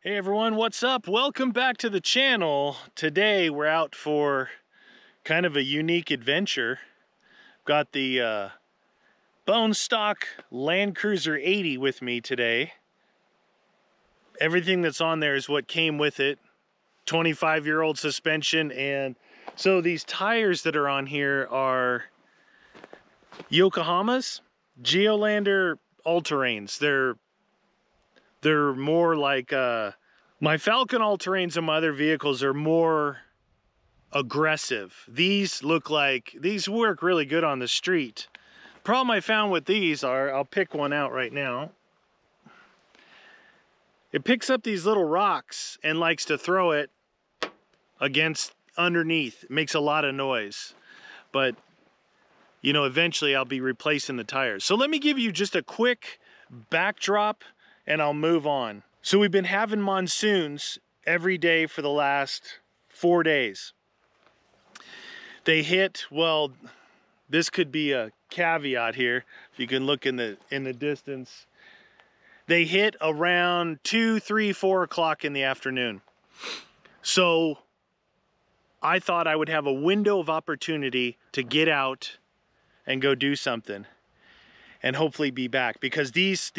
Hey everyone, what's up? Welcome back to the channel. Today we're out for kind of a unique adventure. Got the bone stock Land Cruiser 80 with me today. Everything that's on there is what came with it. 25-year-old suspension, and so these tires that are on here are Yokohama's Geolandar all-terrains. They're more like my Falcon all-terrains and my other vehicles are more aggressive. These work really good on the street. Problem I found with these are, I'll pick one out right now. It picks up these little rocks and likes to throw it against underneath. It makes a lot of noise. But, you know, eventually I'll be replacing the tires. So let me give you just a quick backdrop and I'll move on. So we've been having monsoons every day for the last 4 days. They hit, well, this could be a caveat here, if you can look in the distance. They hit around 2, 3, 4 o'clock in the afternoon. So I thought I would have a window of opportunity to get out and go do something and hopefully be back, because these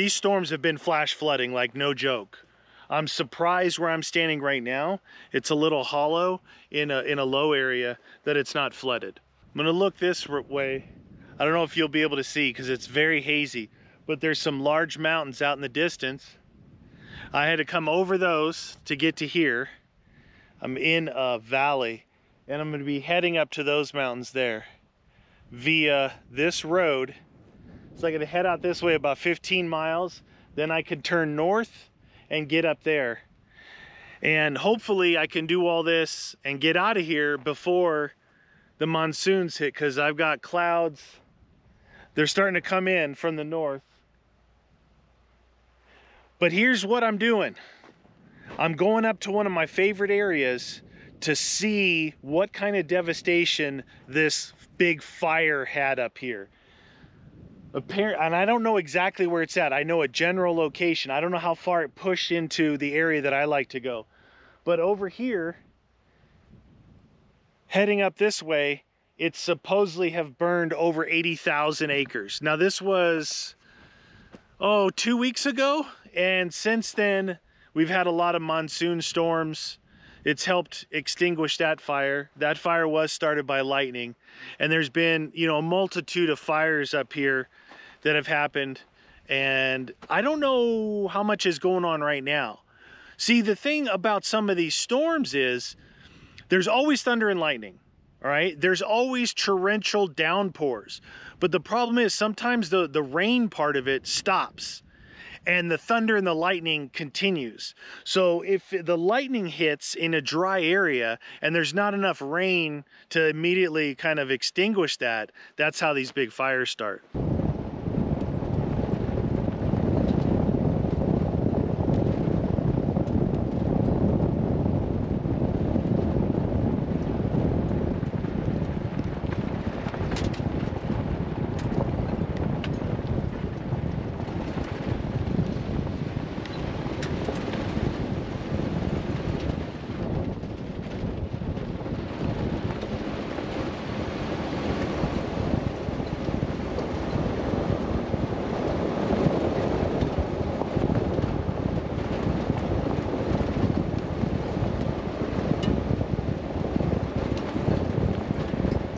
storms have been flash flooding like no joke. I'm surprised where I'm standing right now. It's a little hollow in a low area that it's not flooded. I'm gonna look this way. I don't know if you'll be able to see because it's very hazy, but there's some large mountains out in the distance. I had to come over those to get to here. I'm in a valley and I'm gonna be heading up to those mountains there via this road. So I'm gonna head out this way about 15 miles, then I could turn north and get up there. And hopefully I can do all this and get out of here before the monsoons hit, because I've got clouds. They're starting to come in from the north. But here's what I'm doing. I'm going up to one of my favorite areas to see what kind of devastation this big fire had up here. And I don't know exactly where it's at. I know a general location. I don't know how far it pushed into the area that I like to go. But over here, heading up this way, it supposedly have burned over 80,000 acres. Now this was, 2 weeks ago. And since then, we've had a lot of monsoon storms. It's helped extinguish that fire. That fire was started by lightning. And there's been, a multitude of fires up here that have happened. And I don't know how much is going on right now. See, the thing about some of these storms is there's always thunder and lightning, all right? There's always torrential downpours. But the problem is sometimes the rain part of it stops and the thunder and the lightning continues. So if the lightning hits in a dry area and there's not enough rain to immediately kind of extinguish that, that's how these big fires start.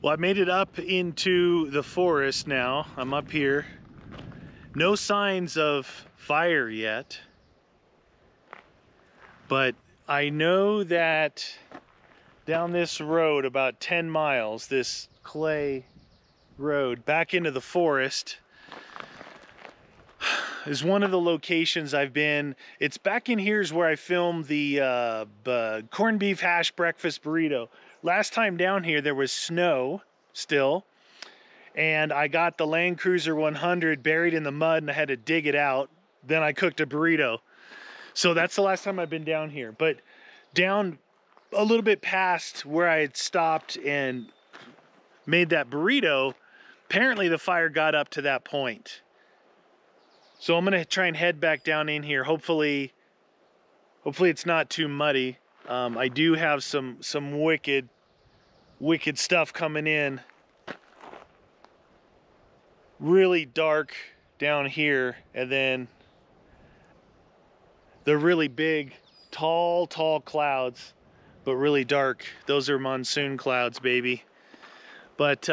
Well, I made it up into the forest now. I'm up here. No signs of fire yet. But I know that down this road, about 10 miles, this clay road back into the forest, is one of the locations I've been. It's back in here is where I filmed the corned beef hash breakfast burrito. Last time down here there was snow still, and I got the Land Cruiser 100 buried in the mud and I had to dig it out. Then I cooked a burrito. So that's the last time I've been down here. But down a little bit past where I had stopped and made that burrito, apparently the fire got up to that point. So I'm gonna try and head back down in here. Hopefully it's not too muddy. I do have some wicked stuff coming in. Really dark down here, and then the really big, tall clouds, but really dark. Those are monsoon clouds, baby. But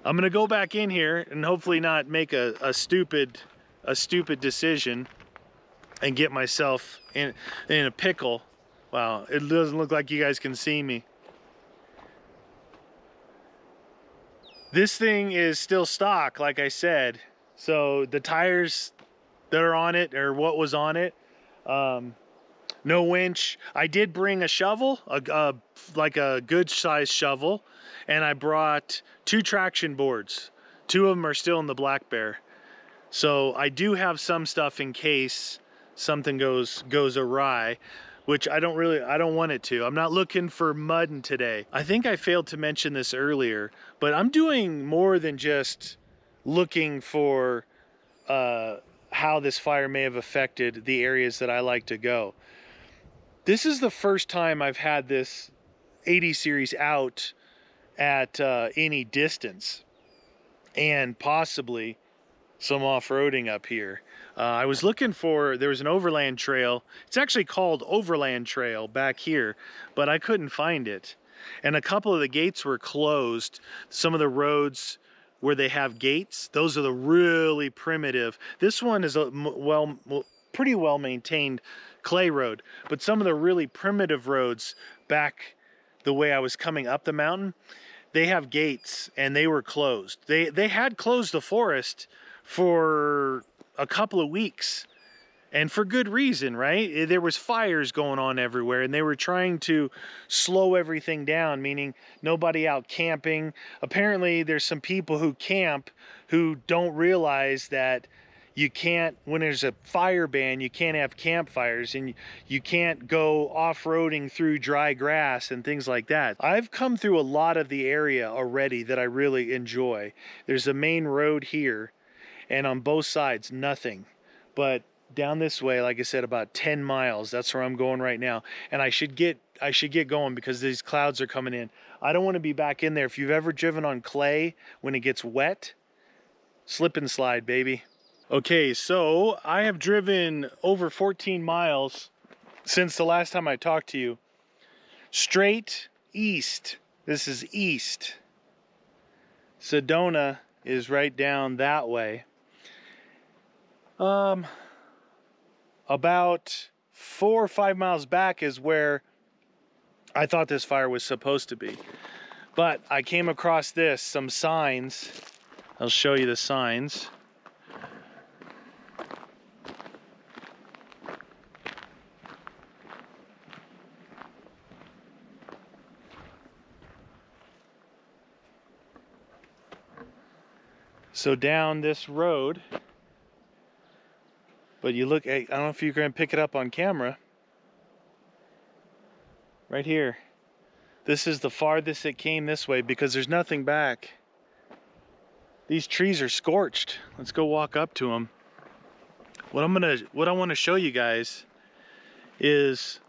I'm gonna go back in here and hopefully not make a stupid decision and get myself in a pickle. Wow, it doesn't look like you guys can see me. This thing is still stock, like I said. So the tires that are on it, or what was on it, no winch. I did bring a shovel, like a good size shovel, and I brought 2 traction boards. 2 of them are still in the Black Bear. So I do have some stuff in case something goes awry, which I don't want it to. I'm not looking for mudding today. I think I failed to mention this earlier, but I'm doing more than just looking for how this fire may have affected the areas that I like to go. This is the first time I've had this 80 series out at any distance, and possibly some off-roading up here. I was looking for, there was an overland trail. It's actually called Overland Trail back here, but I couldn't find it. And a couple of the gates were closed. Some of the roads where they have gates, those are the really primitive. This one is a pretty well maintained clay road, but some of the really primitive roads back the way I was coming up the mountain, they have gates and they were closed. They had closed the forest for a couple of weeks, and for good reason, right? There was fires going on everywhere, and they were trying to slow everything down, meaning nobody out camping. Apparently there's some people who camp who don't realize that you can't, when there's a fire ban, you can't have campfires, and you can't go off-roading through dry grass and things like that. I've come through a lot of the area already that I really enjoy. There's a main road here, and on both sides, nothing. But down this way, like I said, about 10 miles, that's where I'm going right now. And I should get going because these clouds are coming in. I don't want to be back in there. If you've ever driven on clay when it gets wet, slip and slide, baby. Okay, so I have driven over 14 miles since the last time I talked to you. Straight east. This is east. Sedona is right down that way. About 4 or 5 miles back is where I thought this fire was supposed to be. But I came across this, some signs. I'll show you the signs. So down this road, but you look, I don't know if you're going to pick it up on camera. Right here. This is the farthest it came this way because there's nothing back. These trees are scorched. Let's go walk up to them. What I want to show you guys is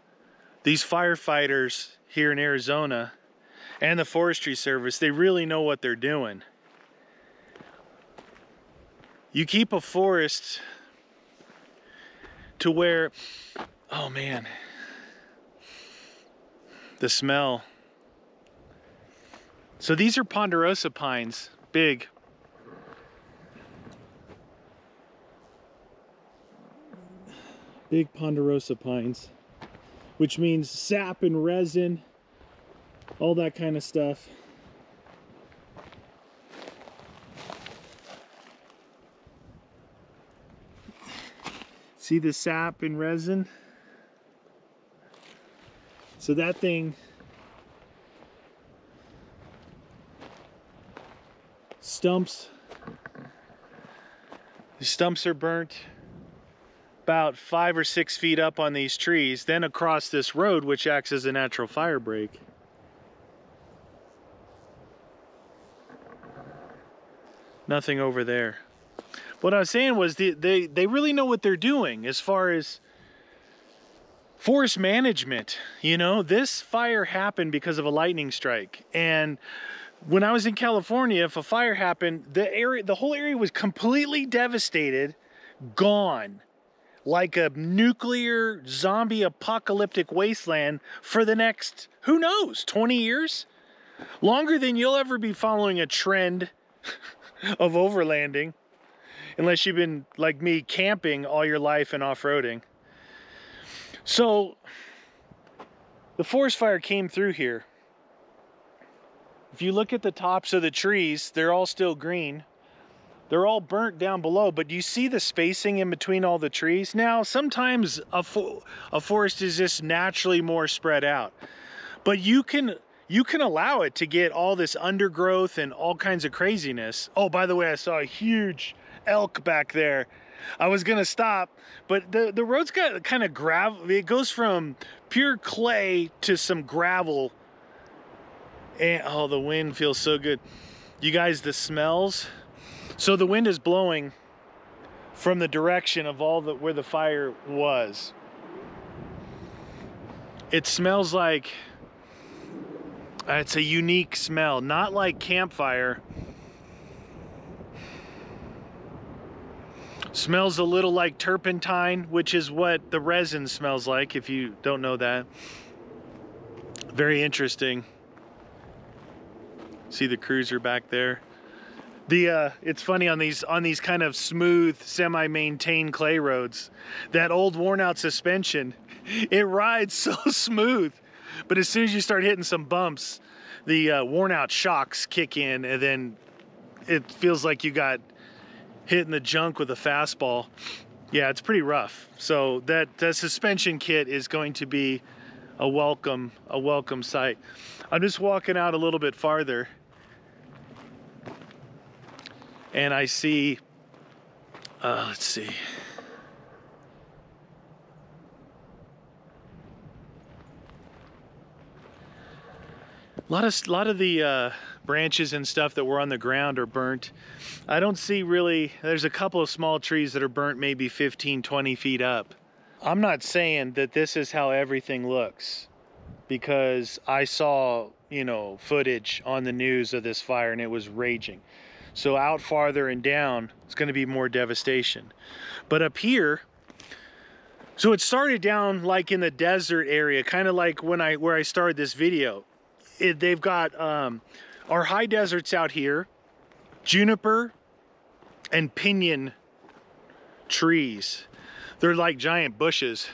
these firefighters here in Arizona and the Forestry Service. They really know what they're doing. You keep a forest to where, oh man, the smell. So these are ponderosa pines, big. Big ponderosa pines, which means sap and resin, all that kind of stuff. See the sap and resin? So that thing stumps. The stumps are burnt about 5 or 6 feet up on these trees, then across this road, which acts as a natural fire break. Nothing over there. what I was saying was they really know what they're doing as far as forest management. You know, this fire happened because of a lightning strike. And when I was in California, if a fire happened, the whole area was completely devastated, gone, like a nuclear zombie apocalyptic wasteland for the next, who knows, 20 years? Longer than you'll ever be following a trend of overlanding, unless you've been, like me, camping all your life and off-roading. So, the forest fire came through here. If you look at the tops of the trees, they're all still green. They're all burnt down below, but you see the spacing in between all the trees? Now, sometimes a forest is just naturally more spread out. But you can allow it to get all this undergrowth and all kinds of craziness. Oh, by the way, I saw a huge elk back there. I was gonna stop, but the road's got kind of gravel. It goes from pure clay to some gravel. And oh, the wind feels so good. You guys, the smells. So the wind is blowing from the direction of where the fire was. It smells like, it's a unique smell, not like campfire. Smells a little like turpentine, which is what the resin smells like, if you don't know that. Very interesting. See the cruiser back there. It's funny on these kind of smooth, semi-maintained clay roads, that old worn-out suspension, it rides so smooth, but as soon as you start hitting some bumps, the worn-out shocks kick in, and then it feels like you got hit in the junk with a fastball. Yeah, it's pretty rough. So that suspension kit is going to be a welcome sight. I'm just walking out a little bit farther, and I see, let's see. A lot of the branches and stuff that were on the ground are burnt. I don't see really, there's a couple of small trees that are burnt maybe 15, 20 feet up. I'm not saying that this is how everything looks, because I saw, you know, footage on the news of this fire and it was raging. So out farther and down, it's going to be more devastation. But up here, so it started down like in the desert area, kind of like where I started this video. They've got our high deserts out here, juniper and pinyon trees. They're like giant bushes,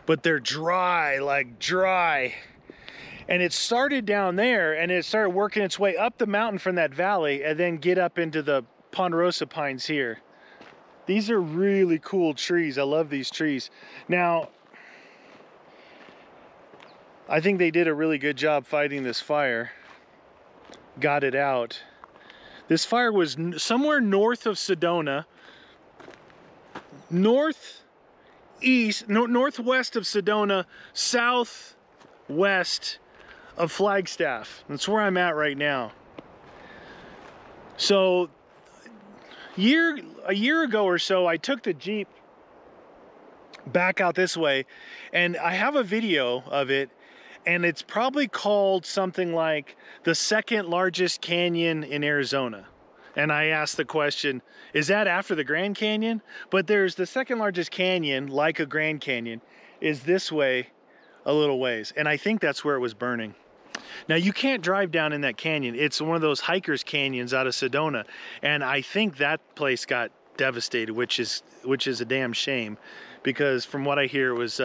but they're dry, like dry. And it started down there, and it started working its way up the mountain from that valley, and then get up into the ponderosa pines here. These are really cool trees. I love these trees. Now, I think they did a really good job fighting this fire. Got it out. This fire was somewhere north of Sedona, northwest of Sedona, southwest of Flagstaff. That's where I'm at right now. So a year ago or so, I took the Jeep back out this way, and I have a video of it, and it's probably called something like the second largest canyon in Arizona. And I asked the question, is that after the Grand Canyon? But there's the second largest canyon, like a Grand Canyon, is this way a little ways. And I think that's where it was burning. Now, you can't drive down in that canyon. It's one of those hikers canyons out of Sedona. And I think that place got devastated, which is a damn shame, because from what I hear, it was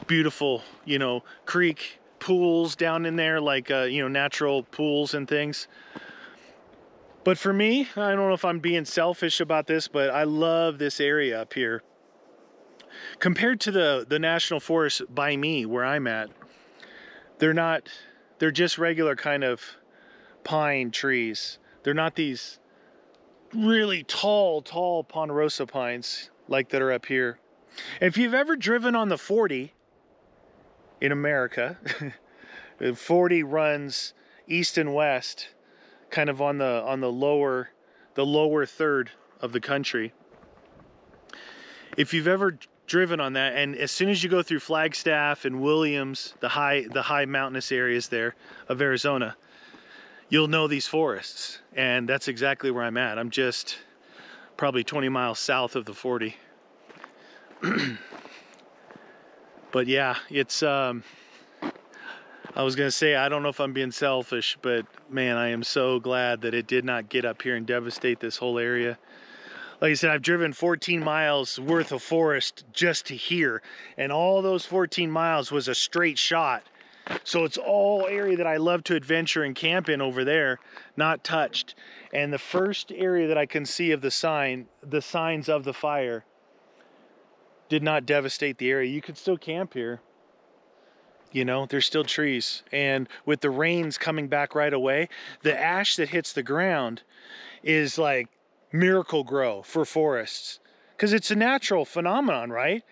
beautiful, you know, creek pools down in there, like you know, natural pools and things. But for me, I don't know if I'm being selfish about this, but I love this area up here compared to the national forest by me where I'm at. They're just regular kind of pine trees. They're not these really tall ponderosa pines like that are up here. If you've ever driven on the 40 in America, the 40 runs east and west, kind of on the lower third the country. If you've ever driven on that, and as soon as you go through Flagstaff and Williams, the high mountainous areas there of Arizona, you'll know these forests, and that's exactly where I'm at. I'm just probably 20 miles south of the 40. But yeah, it's I was gonna say, I don't know if I'm being selfish, but man, I am so glad that it did not get up here and devastate this whole area. Like I said, I've driven 14 miles worth of forest just to here, and all those 14 miles was a straight shot. So it's all area that I love to adventure and camp in over there, not touched. And the first area that I can see of the signs of the fire did not devastate the area. You could still camp here. You know, there's still trees. And with the rains coming back right away, the ash that hits the ground is like miracle grow for forests. Because it's a natural phenomenon, right?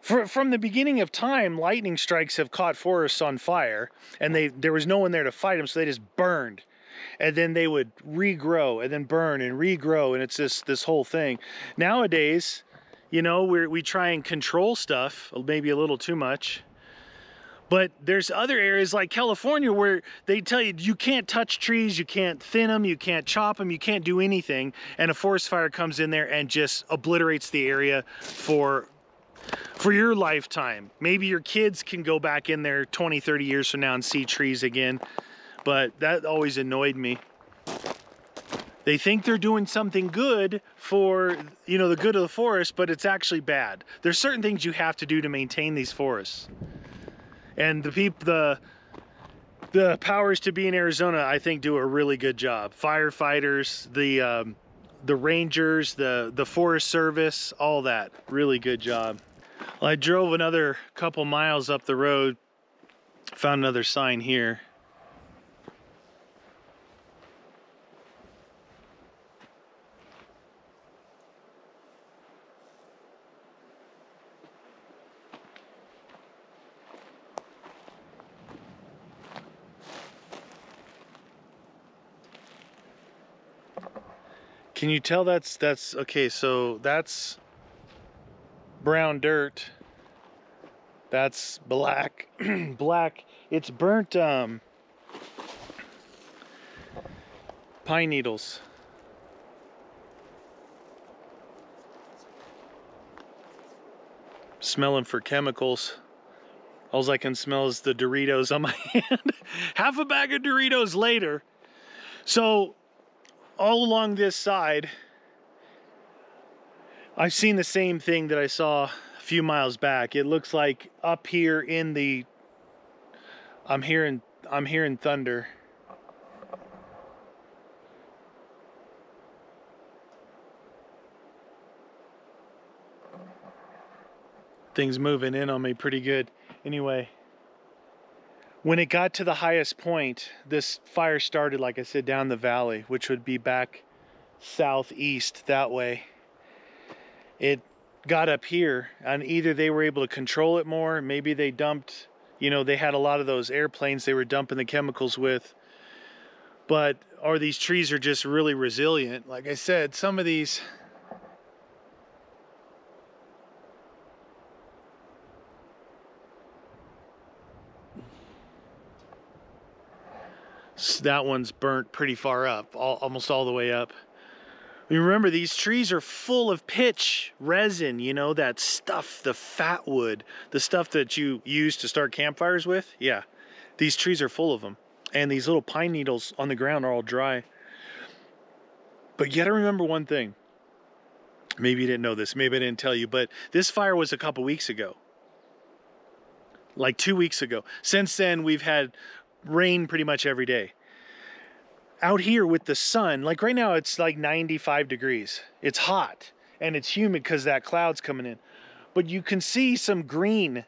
From the beginning of time, lightning strikes have caught forests on fire, and there was no one there to fight them, so they just burned. And then they would regrow and then burn and regrow, and it's this whole thing. Nowadays, you know, we try and control stuff, maybe a little too much. But there's other areas like California where they tell you you can't touch trees, you can't thin them, you can't chop them, you can't do anything. And a forest fire comes in there and just obliterates the area for your lifetime. Maybe your kids can go back in there 20, 30 years from now and see trees again. But that always annoyed me. They think they're doing something good for, you know, the good of the forest, but it's actually bad. There's certain things you have to do to maintain these forests. And the powers to be in Arizona, I think, do a really good job. Firefighters, the rangers, the Forest Service, all that, really good job. Well, I drove another couple miles up the road, found another sign here. Can you tell that's okay, so that's brown dirt. That's black. Black. It's burnt pine needles. Smelling for chemicals. All I can smell is the Doritos on my hand. Half a bag of Doritos later. So all along this side, I've seen the same thing that I saw a few miles back. It looks like up here in the, I'm hearing thunder. Things moving in on me pretty good. Anyway, when it got to the highest point, this fire started, like I said, down the valley, which would be back southeast that way. It got up here, and either they were able to control it more, maybe they dumped, you know, they had a lot of those airplanes they were dumping the chemicals with, or these trees are just really resilient. Like I said, some of these, that one's burnt pretty far up, almost all the way up. Remember, these trees are full of pitch resin, you know, that stuff, the fat wood, the stuff that you use to start campfires with. Yeah, these trees are full of them. And these little pine needles on the ground are all dry. But you gotta remember one thing. Maybe you didn't know this, maybe I didn't tell you, but this fire was a couple weeks ago. Like 2 weeks ago. Since then, we've had rain pretty much every day. Out here with the sun, like right now it's like 95 degrees. It's hot and it's humid because that cloud's coming in. But you can see some green.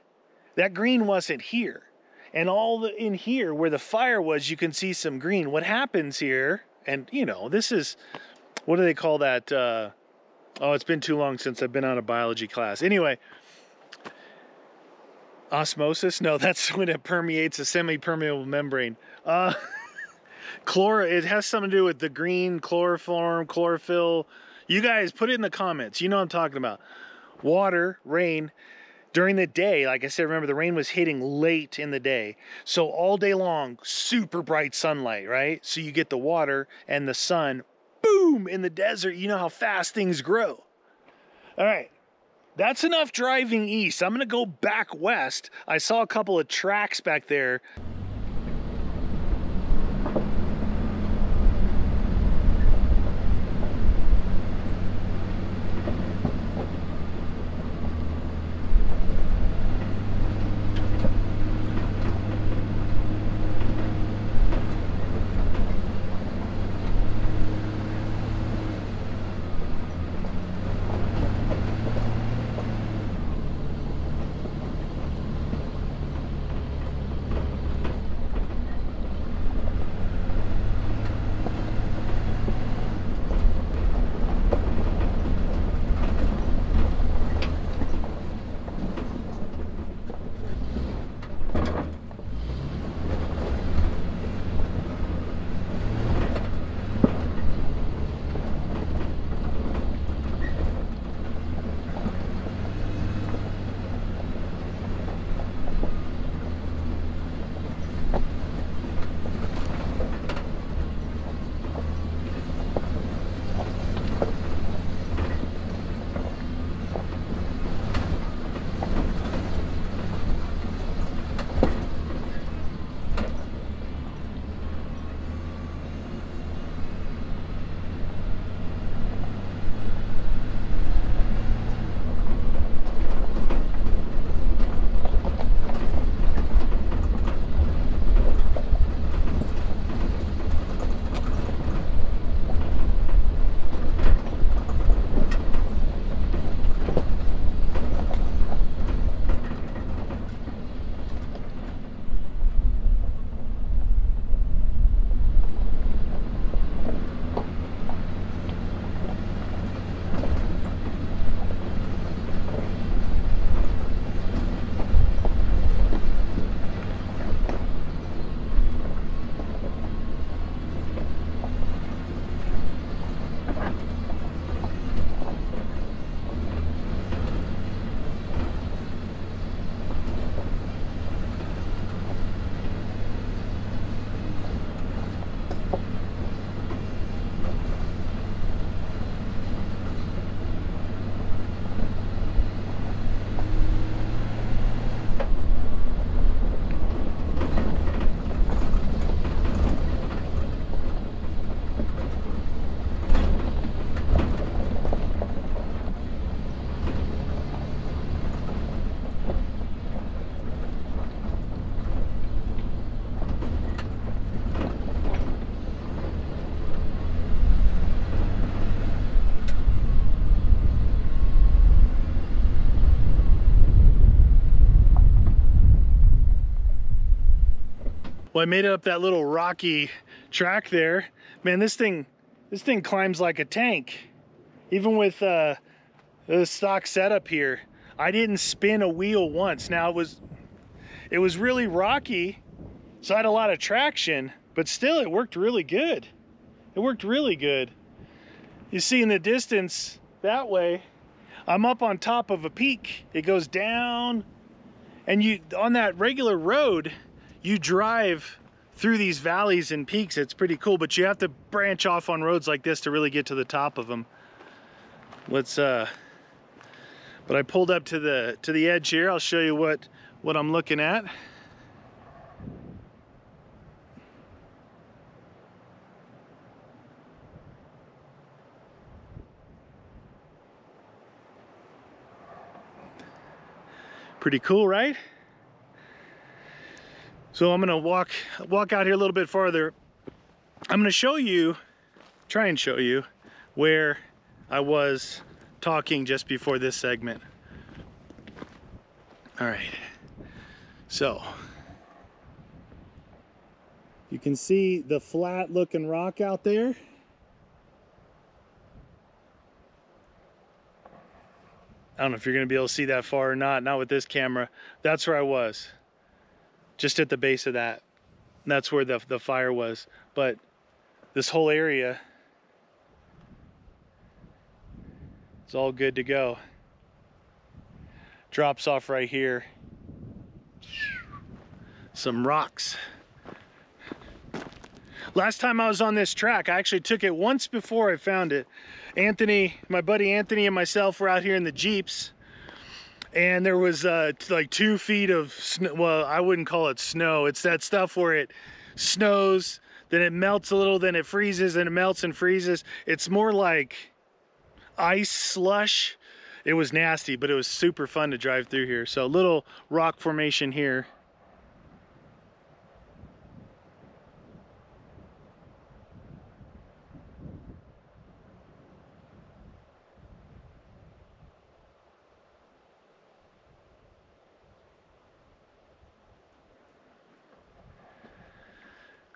That green wasn't here. And in here where the fire was, you can see some green. What happens here, and you know, this is, what do they call that? Oh, it's been too long since I've been on a biology class. Anyway, osmosis? No, that's when it permeates a semi-permeable membrane. It has something to do with the green, chloroform, chlorophyll. You guys put it in the comments. You know what I'm talking about. Water, rain, during the day. Like I said, remember the rain was hitting late in the day. So all day long, super bright sunlight, right? So you get the water and the sun, boom, in the desert. You know how fast things grow. All right. That's enough driving east. I'm gonna go back west. I saw a couple of tracks back there. Well, I made it up that little rocky track there. Man, this thing climbs like a tank. Even with the stock setup here, I didn't spin a wheel once. Now it was really rocky, so I had a lot of traction, but still it worked really good. It worked really good. You see in the distance that way, I'm up on top of a peak. It goes down, and on that regular road, you drive through these valleys and peaks. It's pretty cool, but you have to branch off on roads like this to really get to the top of them. But I pulled up to the edge here. I'll show you what I'm looking at. Pretty cool, right? So I'm gonna walk out here a little bit farther. I'm gonna try and show you where I was talking just before this segment. All right, so you can see the flat looking rock out there. I don't know if you're gonna be able to see that far or not with this camera. That's where I was. Just at the base of that. That's where the fire was. But this whole area all good to go. Drops off right here. Some rocks. Last time I was on this track, I actually took it once before I found it. Anthony, my buddy Anthony and myself were out here in the Jeeps, and there was like 2 feet of snow. Well, I wouldn't call it snow. It's that stuff where it snows, then it melts a little, then it freezes, and it melts and freezes. It's more like ice slush. It was nasty, but it was super fun to drive through here. So a little rock formation here.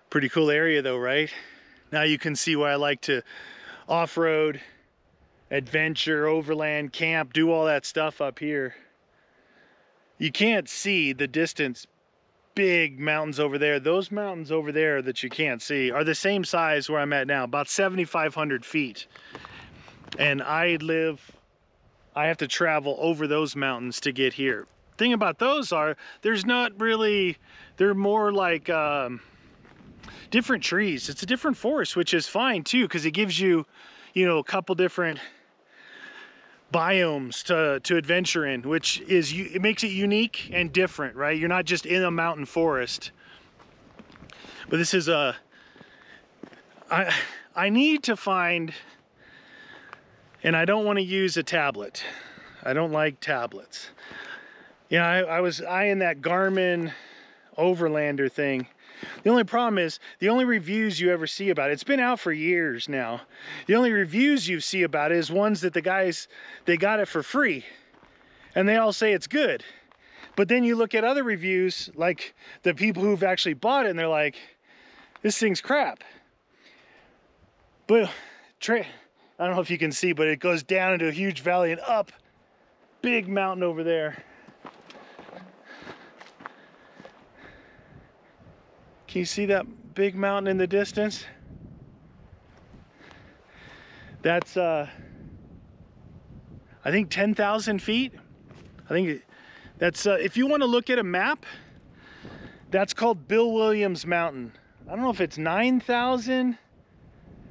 Pretty cool area though, right? Now you can see why I like to off-road, adventure, overland, camp, do all that stuff up here. You can't see the distance, big mountains over there. Those mountains over there that you can't see are the same size where I'm at now, about 7,500 feet. And I have to travel over those mountains to get here. Thing about those are, there's not really, they're more like, different trees. It's a different forest, which is fine too, because it gives you, you know, a couple different biomes to adventure in, which is, it makes it unique and different, right? You're not just in a mountain forest. But this is a, I need to find, and I don't want to use a tablet. I don't like tablets. Yeah, I was eyeing that Garmin Overlander thing. The only problem is, the only reviews you ever see about it, it's been out for years now. The only reviews you see about it is ones that the guys, they got it for free. And they all say it's good. But then you look at other reviews, like the people who've actually bought it, and they're like, this thing's crap. But, I don't know if you can see, but it goes down into a huge valley and up. Big mountain over there. Can you see that big mountain in the distance? That's, I think 10,000 feet. I think that's, if you want to look at a map, that's called Bill Williams Mountain. I don't know if it's 9,000.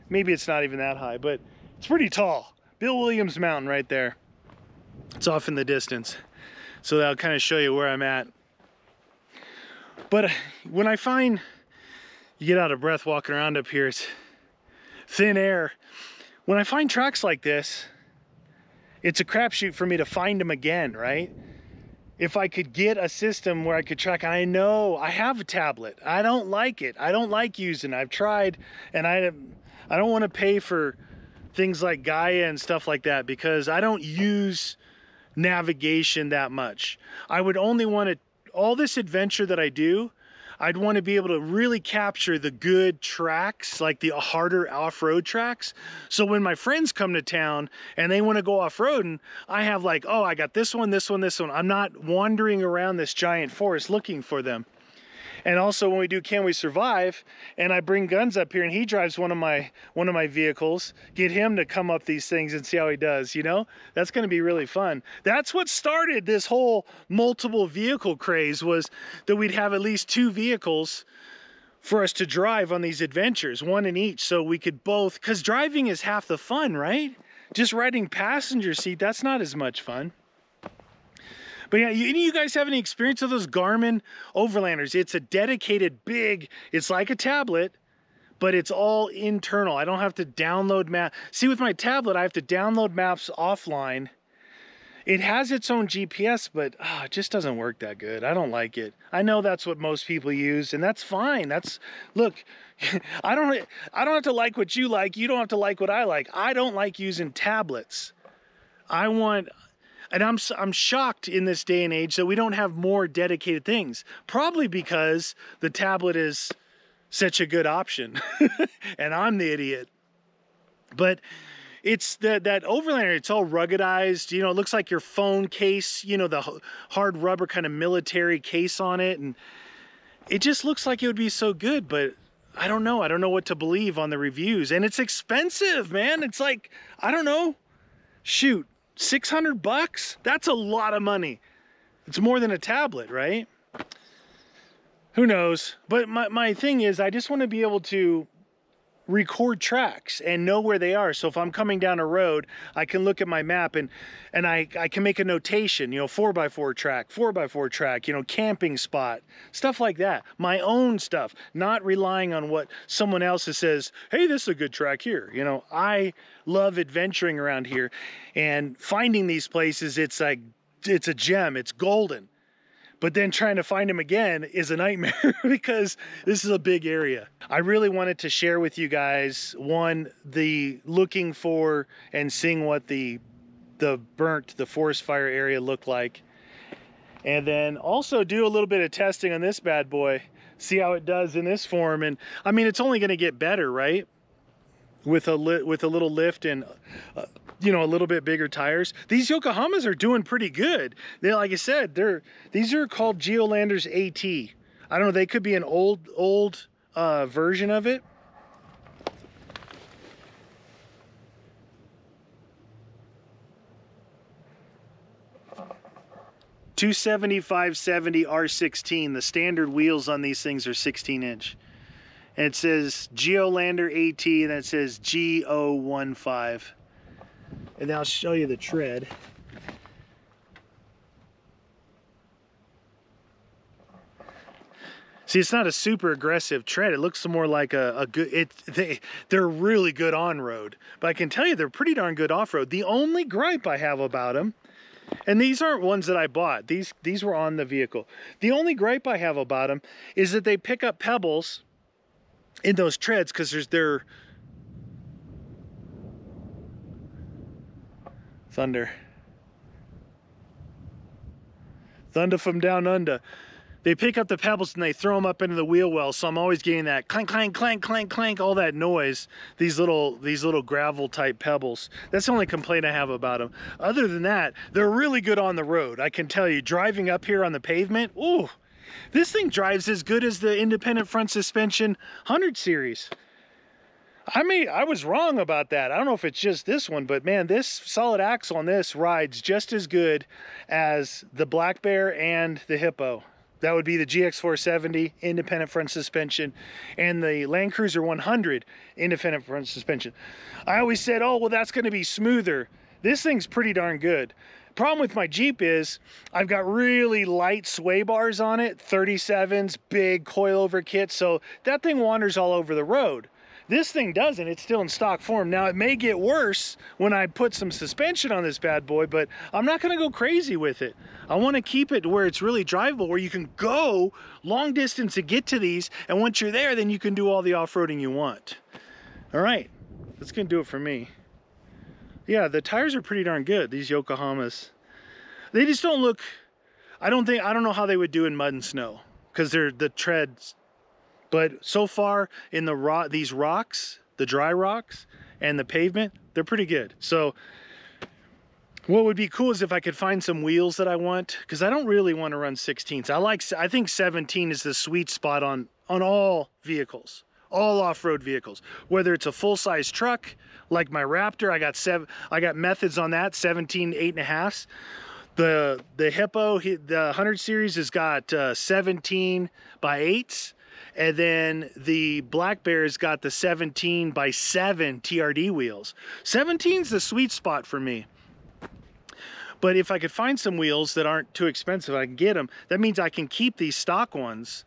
Maybe it's not even that high, but it's pretty tall. Bill Williams Mountain right there. It's off in the distance. So that'll kind of show you where I'm at. But when I find, you get out of breath walking around up here, it's thin air. When I find tracks like this, it's a crapshoot for me to find them again, right? If I could get a system where I could track, I know I have a tablet. I don't like it. I don't like using it. I've tried, and I don't want to pay for things like Gaia and stuff like that because I don't use navigation that much. I would only want to, all this adventure that I do, I'd want to be able to really capture the good tracks, like the harder off-road tracks. So when my friends come to town and they want to go off-roading, I have like, oh, I got this one, this one, this one. I'm not wandering around this giant forest looking for them. And also when we do Can We Survive, and I bring Guns up here and he drives one of my vehicles, get him to come up these things and see how he does, you know? That's gonna be really fun. That's what started this whole multiple vehicle craze, was that we'd have at least 2 vehicles for us to drive on these adventures, one in each, so we could both, because driving is half the fun, right? Just riding passenger seat, that's not as much fun. But yeah, any of you guys have any experience with those Garmin Overlanders? It's a dedicated big, it's like a tablet, but it's all internal. I don't have to download maps. See, with my tablet, I have to download maps offline. It has its own GPS, but it just doesn't work that good. I don't like it. I know that's what most people use, and that's fine. Look, I don't have to like what you like. You don't have to like what I like. I don't like using tablets. And I'm shocked in this day and age that we don't have more dedicated things. Probably because the tablet is such a good option and I'm the idiot. But it's that Overlander, it's all ruggedized. You know, it looks like your phone case, you know, the hard rubber kind of military case on it. And it just looks like it would be so good, but I don't know. I don't know what to believe on the reviews. And it's expensive, man. It's like, I don't know. Shoot. $600? That's a lot of money. It's more than a tablet, right? Who knows? But my thing is, I just want to be able to record tracks and know where they are. So if I'm coming down a road, I can look at my map and I can make a notation, you know, 4x4 track, 4x4 track, you know, camping spot, stuff like that. My own stuff, not relying on what someone else says, hey, this is a good track here. You know, I love adventuring around here and finding these places. It's like, it's a gem, it's golden. But then trying to find them again is a nightmare because this is a big area. I really wanted to share with you guys, one, the looking for and seeing what the forest fire area looked like. And then also do a little bit of testing on this bad boy, see how it does in this form. And I mean, it's only gonna get better, right? With a little lift and you know, a little bit bigger tires. These Yokohamas are doing pretty good. They, like I said, these are called Geolanders AT. I don't know, they could be an old version of it. $275/70 R16. The standard wheels on these things are 16-inch. And it says Geolander AT, and it says G015. And I'll show you the tread. See, it's not a super aggressive tread. It looks more like a good, they're really good on-road. But I can tell you they're pretty darn good off-road. The only gripe I have about them, and these aren't ones that I bought. These were on the vehicle. The only gripe I have about them is that they pick up pebbles in those treads because they're thunder from down under. They pick up the pebbles and they throw them up into the wheel well, so I'm always getting that clank, clank, clank, clank, clank, all that noise. These little gravel type pebbles. That's the only complaint I have about them. Other than that, they're really good on the road. I can tell you, driving up here on the pavement, ooh, this thing drives as good as the independent front suspension 100 series. I was wrong about that. I don't know if it's just this one, but man, this solid axle on this rides just as good as the Black Bear and the Hippo. That would be the GX470 independent front suspension and the Land Cruiser 100 independent front suspension. I always said, oh, well, that's going to be smoother. This thing's pretty darn good. Problem with my Jeep is I've got really light sway bars on it, 37s, big coilover kit, so that thing wanders all over the road. This thing doesn't, it's still in stock form. Now it may get worse when I put some suspension on this bad boy, but I'm not gonna go crazy with it. I wanna keep it where it's really drivable, where you can go long distance to get to these, and once you're there, then you can do all the off-roading you want. All right, that's gonna do it for me. Yeah, the tires are pretty darn good, these Yokohamas. They just don't look, I don't know how they would do in mud and snow, because they're the treads. But so far in these rocks, the dry rocks and the pavement, they're pretty good. So what would be cool is if I could find some wheels that I want, because I don't really want to run 16s. I think 17 is the sweet spot on all vehicles, all off-road vehicles. Whether it's a full-size truck like my Raptor, I got methods on that, 17 8.5s. The Hippo, the 100 series has got 17 by 8s. And then the Black Bear's got the 17 by 7 TRD wheels. 17's the sweet spot for me. But if I could find some wheels that aren't too expensive, I can get them. That means I can keep these stock ones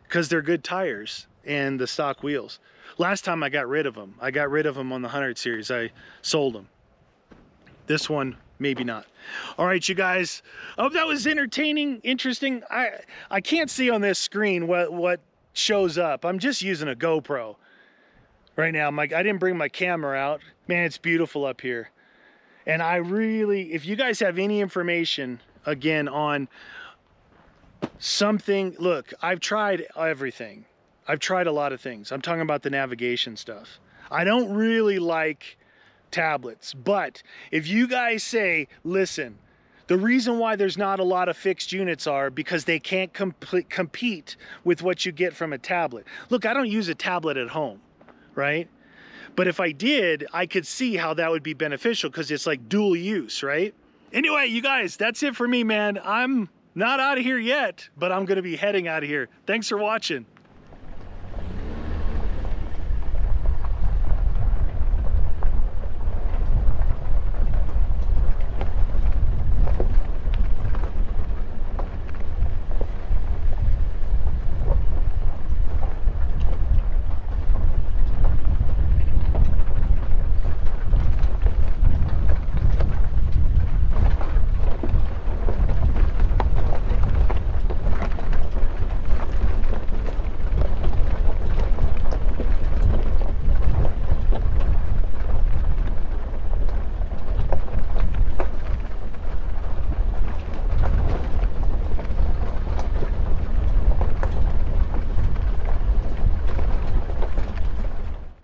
because they're good tires and the stock wheels. Last time I got rid of them. I got rid of them on the 100 series. I sold them. This one, maybe not. All right, you guys. I hope that was entertaining, interesting. I can't see on this screen what shows up. I'm just using a GoPro right now. I didn't bring my camera out. Man, it's beautiful up here. And I really, if you guys have any information, again, on something, look, I've tried everything. I've tried a lot of things. I'm talking about the navigation stuff. I don't really like tablets, but if you guys say, listen, the reason why there's not a lot of fixed units are because they can't compete with what you get from a tablet. Look, I don't use a tablet at home, right? But if I did, I could see how that would be beneficial because it's like dual use, right? Anyway, you guys, that's it for me, man. I'm not out of here yet, but I'm gonna be heading out of here. Thanks for watching.